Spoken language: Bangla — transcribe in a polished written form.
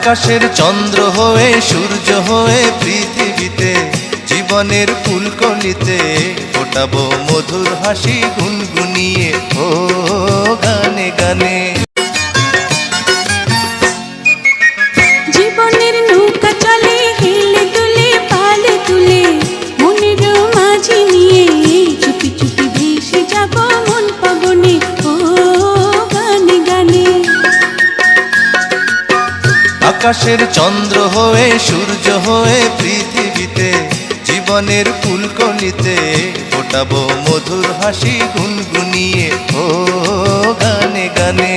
আকাশের চন্দ্র হয়ে সূর্য হয়ে পৃথিবীতে জীবনের ফুলকলিতে ফোটাবো মধুর হাসি গুনগুনিয়ে ও গানে গানে। জীবনের নৌকা চলে হেলে দুলে পালে তুলে মনের মাঝি নিয়ে চুপি চুপি ভেসে যাব মন পবনে ও গানে গানে। আকাশের চন্দ্র হয়ে সূর্য হয়ে পৃথিবীতে জীবনের ফুলকলিতে ফোটাবো মধুর হাসি গুনগুনিয়ে ও গানে গানে।